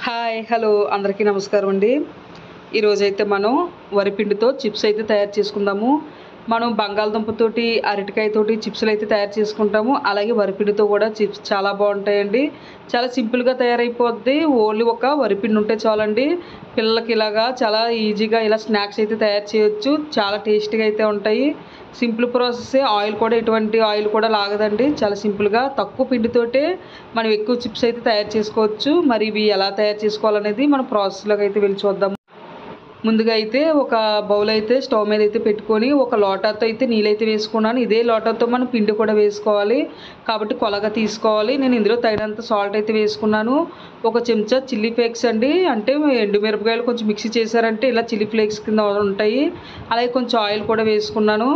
Hi hello అందరికీ నమస్కారం అండి. ఈరోజైతే మనం వరిపిండితో చిప్స్ అయితే తయారు చేసుకుందాము. మనం బంగాళదుంపతోటి అరటికాయతోటి చిప్స్లు అయితే తయారు చేసుకుంటాము. అలాగే వరిపిండితో కూడా చిప్స్ చాలా బాగుంటాయండి. చాలా సింపుల్గా తయారైపోద్ది. ఓన్లీ ఒక వరిపిండి ఉంటే చాలండి. పిల్లలకి ఇలాగా చాలా ఈజీగా ఇలా స్నాక్స్ అయితే తయారు చేయొచ్చు. చాలా టేస్టీగా అయితే ఉంటాయి. సింపుల్ ప్రాసెసే. ఆయిల్ కూడా ఎటువంటి ఆయిల్ కూడా లాగదండి. చాలా సింపుల్గా తక్కువ పిండితోటే మనం ఎక్కువ చిప్స్ అయితే తయారు చేసుకోవచ్చు. మరి ఇవి ఎలా తయారు చేసుకోవాలనేది మనం ప్రాసెస్లోకి అయితే వెళ్ళి చూద్దాం. ముందుగా అయితే ఒక బౌల్ అయితే స్టవ్ మీద అయితే పెట్టుకొని ఒక లోటాతో అయితే నీళ్ళైతే వేసుకున్నాను. ఇదే లోటాతో మనం పిండి కూడా వేసుకోవాలి కాబట్టి కొలగా తీసుకోవాలి. నేను ఇందులో తగినంత సాల్ట్ అయితే వేసుకున్నాను. ఒక చెంచా చిల్లీ ఫ్లేక్స్ అండి, అంటే ఎండుమిరపకాయలు కొంచెం మిక్సీ చేశారంటే ఇలా చిల్లీ ఫ్లేక్స్ కింద ఉంటాయి. అలాగే కొంచెం ఆయిల్ కూడా వేసుకున్నాను.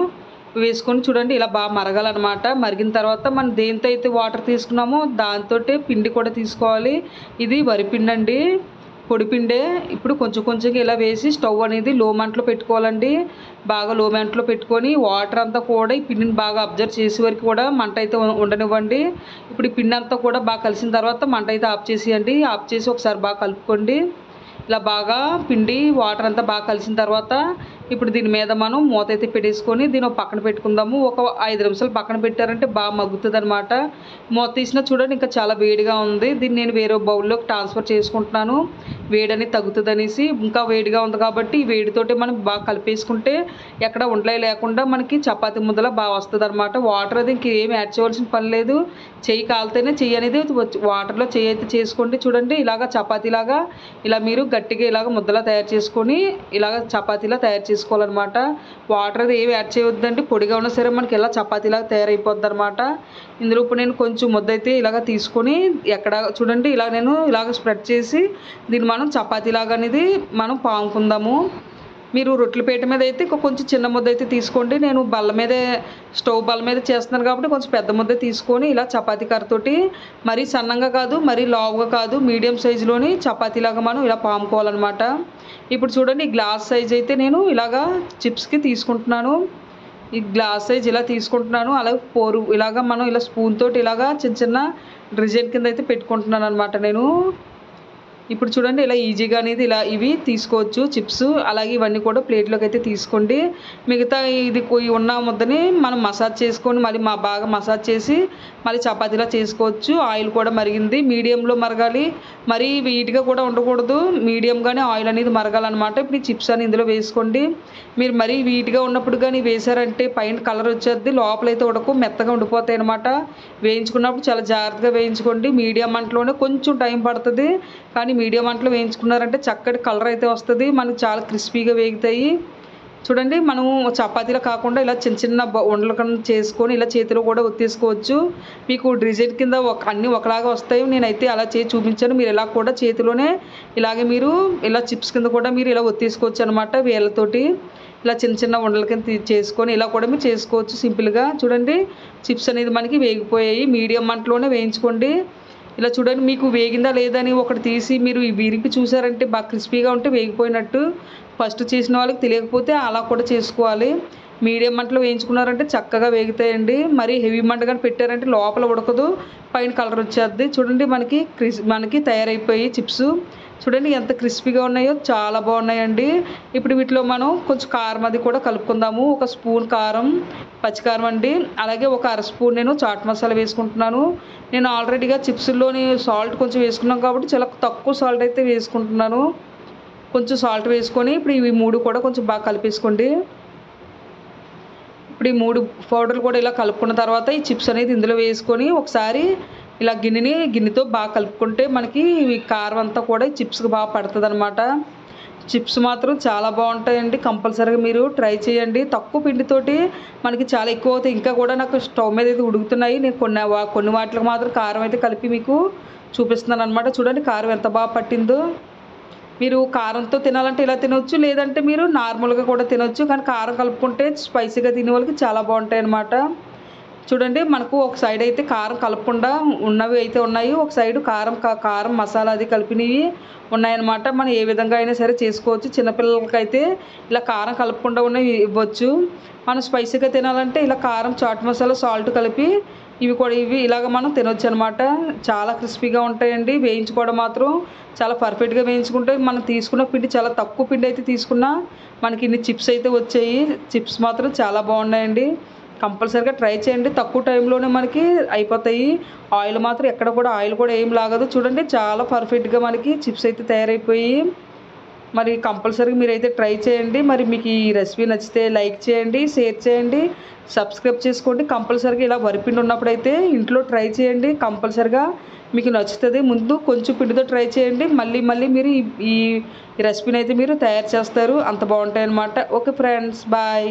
వేసుకొని చూడండి ఇలా బాగా మరగాలన్నమాట. మరిగిన తర్వాత మనం దేంతో అయితే వాటర్ తీసుకున్నామో దాంతో పిండి కూడా తీసుకోవాలి. ఇది వరిపిండి అండి, పొడిపిండే. ఇప్పుడు కొంచెం కొంచెంగా ఇలా వేసి స్టవ్ అనేది లో మంటలో పెట్టుకోవాలండి. బాగా లో మంటలో పెట్టుకొని వాటర్ అంతా కూడా ఈ పిండిని బాగా అబ్జర్వ్ చేసే వరకు కూడా మంట అయితే ఉండనివ్వండి. ఇప్పుడు ఈ పిండి అంతా కూడా బాగా కలిసిన తర్వాత మంట అయితే ఆఫ్ చేసేయండి. ఆఫ్ చేసి ఒకసారి బాగా కలుపుకోండి. ఇలా బాగా పిండి వాటర్ అంతా బాగా కలిసిన తర్వాత ఇప్పుడు దీని మీద మనం మూత అయితే పెట్టేసుకొని దీని పక్కన పెట్టుకుందాము. ఒక 5 నిమిషాలు పక్కన పెట్టారంటే బాగా మగ్గుతుంది అనమాట. మూత తీసినా చూడండి ఇంకా చాలా వేడిగా ఉంది. దీన్ని నేను వేరే బౌల్లోకి ట్రాన్స్ఫర్ చేసుకుంటున్నాను. వేడని తగ్గుతుంది అనేసి. ఇంకా వేడిగా ఉంది కాబట్టి ఈ వేడితోటి మనం బాగా కలిపేసుకుంటే ఎక్కడ ఉండలే లేకుండా మనకి చపాతీ ముద్దలా బాగా వస్తుంది అనమాట. వాటర్ అది ఇంకేమి యాడ్ చేయవలసిన పని లేదు. చెయ్యి కాలితేనే చెయ్యి అనేది వాటర్లో చెయ్యి అయితే చేసుకోండి. చూడండి ఇలాగ చపాతీలాగా ఇలా మీరు గట్టిగా ఇలాగ ముద్దలా తయారు చేసుకొని ఇలాగ చపాతీలా తయారు చేసుకోవాలన్నమాట. వాటర్ అది ఏమి యాడ్ చేయవద్దండి. పొడిగా ఉన్నా సరే మనకి ఇలా చపాతీలాగా తయారైపోద్ది అనమాట. ఇందులో ఇప్పుడు నేను కొంచెం ముద్ద అయితే ఇలాగ తీసుకొని ఎక్కడ చూడండి ఇలా నేను ఇలాగ స్ప్రెడ్ చేసి దీన్ని మనం చపాతీలాగా అనేది మనం పాముకుందాము. మీరు రొట్టెల పీట మీద అయితే కొంచెం చిన్న ముద్ద అయితే తీసుకోండి. నేను స్టవ్ బల్ల మీద చేస్తున్నాను కాబట్టి కొంచెం పెద్ద ముద్ద తీసుకొని ఇలా చపాతీ కర్రతోటి మరీ సన్నంగా కాదు మరీ లావుగా కాదు మీడియం సైజులోని చపాతీలాగా మనం ఇలా పాముకోవాలన్నమాట. ఇప్పుడు చూడండి ఈ గ్లాస్ సైజ్ అయితే నేను ఇలాగా చిప్స్కి తీసుకుంటున్నాను. ఈ గ్లాస్ సైజ్ ఇలా తీసుకుంటున్నాను. అలాగే ఇలాగా మనం ఇలా స్పూన్ తోటి ఇలాగా చిన్న చిన్న డిజైన్ కింద అయితే పెట్టుకుంటున్నాను అనమాట నేను. ఇప్పుడు చూడండి ఇలా ఈజీగా అనేది ఇలా ఇవి తీసుకోవచ్చు చిప్స్. అలాగే ఇవన్నీ కూడా ప్లేట్లోకి అయితే తీసుకోండి. మిగతా ఇది ఉన్న ముద్దని మనం మసాజ్ చేసుకొని మళ్ళీ బాగా మసాజ్ చేసి మళ్ళీ చపాతీలా చేసుకోవచ్చు. ఆయిల్ కూడా మరిగింది, మీడియంలో మరగాలి. మరీ వీటిగా కూడా ఉండకూడదు, మీడియంగానే ఆయిల్ అనేది మరగాలన్నమాట. ఇప్పుడు ఈ చిప్స్ అని ఇందులో వేసుకోండి. మీరు మరీ వీటిగా ఉన్నప్పుడు కానీ వేసారంటే పైన కలర్ వచ్చేది, లోపలైతే ఉడకు మెత్తగా ఉండిపోతాయి అనమాట. వేయించుకున్నప్పుడు చాలా జాగ్రత్తగా వేయించుకోండి. మీడియం మంటలోనే కొంచెం టైం పడుతుంది కానీ మీడియం మంటలో వేయించుకున్నారంటే చక్కటి కలర్ అయితే వస్తుంది. మనకి చాలా క్రిస్పీగా వేగుతాయి. చూడండి మనం చపాతీలో కాకుండా ఇలా చిన్న చిన్న ఉండలు కింద చేసుకొని ఇలా చేతిలో కూడా ఒత్తేసుకోవచ్చు. మీకు డిజైన్ కింద అన్నీ ఒకలాగా వస్తాయి. నేనైతే అలా చేసి చూపించాను. మీరు ఇలా కూడా చేతిలోనే ఇలాగే మీరు ఇలా చిప్స్ కింద కూడా మీరు ఇలా ఒత్తేసుకోవచ్చు అనమాట. వేళ్ళతోటి ఇలా చిన్న చిన్న ఉండల కింద చేసుకొని ఇలా కూడా మీరు చేసుకోవచ్చు సింపుల్గా. చూడండి చిప్స్ అనేది మనకి వేగిపోయాయి. మీడియం మంటలోనే వేయించుకోండి. ఇలా చూడండి మీకు వేగిందా లేదని ఒకటి తీసి మీరు విరిపి చూసారంటే బాగా క్రిస్పీగా ఉంటే వేగిపోయినట్టు. ఫస్ట్ చేసిన వాళ్ళకి తెలియకపోతే అలా కూడా చేసుకోవాలి. మీడియం మంటలో వేయించుకున్నారంటే చక్కగా వేగుతాయండి. మరి హెవీ మంట కానీ పెట్టారంటే లోపల ఉడకదు, పైన కలర్ వచ్చేద్ది. చూడండి మనకి తయారైపోయి చిప్స్. చూడండి ఎంత క్రిస్పీగా ఉన్నాయో, చాలా బాగున్నాయండి. ఇప్పుడు వీటిలో మనం కొంచెం కారం అది కూడా కలుపుకుందాము. ఒక స్పూన్ కారం, పచ్చికారం అండి. అలాగే ఒక అర స్పూన్ నేను చాట్ మసాలా వేసుకుంటున్నాను. నేను ఆల్రెడీగా చిప్స్లోని సాల్ట్ కొంచెం వేసుకున్నాం కాబట్టి చాలా తక్కువ సాల్ట్ అయితే వేసుకుంటున్నాను. కొంచెం సాల్ట్ వేసుకొని ఇప్పుడు ఇవి 3 కూడా కొంచెం బాగా కలిపేసుకోండి. ఇప్పుడు ఈ 3 పౌడర్లు కూడా ఇలా కలుపుకున్న తర్వాత ఈ చిప్స్ అనేది ఇందులో వేసుకొని ఒకసారి ఇలా గిన్నెతో బాగా కలుపుకుంటే మనకి ఈ కారం అంతా కూడా ఈ చిప్స్కి బాగా పడుతుంది అనమాట. చిప్స్ మాత్రం చాలా బాగుంటాయండి. కంపల్సరీగా మీరు ట్రై చేయండి. తక్కువ పిండితోటి మనకి చాలా ఎక్కువ అవుతాయి. ఇంకా కూడా నాకు స్టవ్ మీద అయితే ఉడుకుతున్నాయి. నేను కొన్ని వాటికి మాత్రం కారం అయితే కలిపి మీకు చూపిస్తున్నాను అనమాట. చూడండి కారం ఎంత బాగా పట్టిందో. మీరు కారంతో తినాలంటే ఇలా తినొచ్చు, లేదంటే మీరు నార్మల్గా కూడా తినొచ్చు. కానీ కారం కలుపుకుంటే స్పైసీగా తినే వాళ్ళకి చాలా బాగుంటాయి అన్నమాట. చూడండి మనకు ఒక సైడ్ అయితే కారం కలపకుండా ఉన్నవి అయితే ఉన్నాయి, ఒక సైడు కారం మసాలా అది కలిపినవి ఉన్నాయన్నమాట. మనం ఏ విధంగా అయినా సరే చేసుకోవచ్చు. చిన్నపిల్లలకైతే ఇలా కారం కలపకుండా ఉన్నవి ఇవ్వచ్చు. మనం స్పైసీగా తినాలంటే ఇలా కారం, చాట్ మసాలా, సాల్ట్ కలిపి ఇవి ఇలాగ మనం తినొచ్చు అనమాట. చాలా క్రిస్పీగా ఉంటాయండి. వేయించుకోవడం మాత్రం చాలా పర్ఫెక్ట్గా వేయించుకుంటే మనం తీసుకున్న పిండి చాలా తక్కువ పిండి అయితే తీసుకున్నా మనకి ఇన్ని చిప్స్ అయితే వచ్చాయి. చిప్స్ మాత్రం చాలా బాగున్నాయండి. కంపల్సరీగా ట్రై చేయండి. తక్కువ టైంలోనే మనకి అయిపోతాయి. ఆయిల్ మాత్రం ఎక్కడ కూడా ఆయిల్ కూడా ఏం లాగదు. చూడండి చాలా పర్ఫెక్ట్గా మనకి చిప్స్ అయితే తయారైపోయి. మరి కంపల్సరీగా మీరైతే ట్రై చేయండి. మరి మీకు ఈ రెసిపీ నచ్చితే లైక్ చేయండి, షేర్ చేయండి, సబ్స్క్రైబ్ చేసుకోండి. కంపల్సరీగా ఇలా వరిపిండి ఉన్నప్పుడైతే ఇంట్లో ట్రై చేయండి. కంపల్సరీగా మీకు నచ్చుతుంది. ముందు కొంచెం పిండితో ట్రై చేయండి. మళ్ళీ మీరు ఈ రెసిపీని అయితే మీరు తయారు చేస్తారు. అంత బాగుంటాయి అన్నమాట. Okay friends, bye.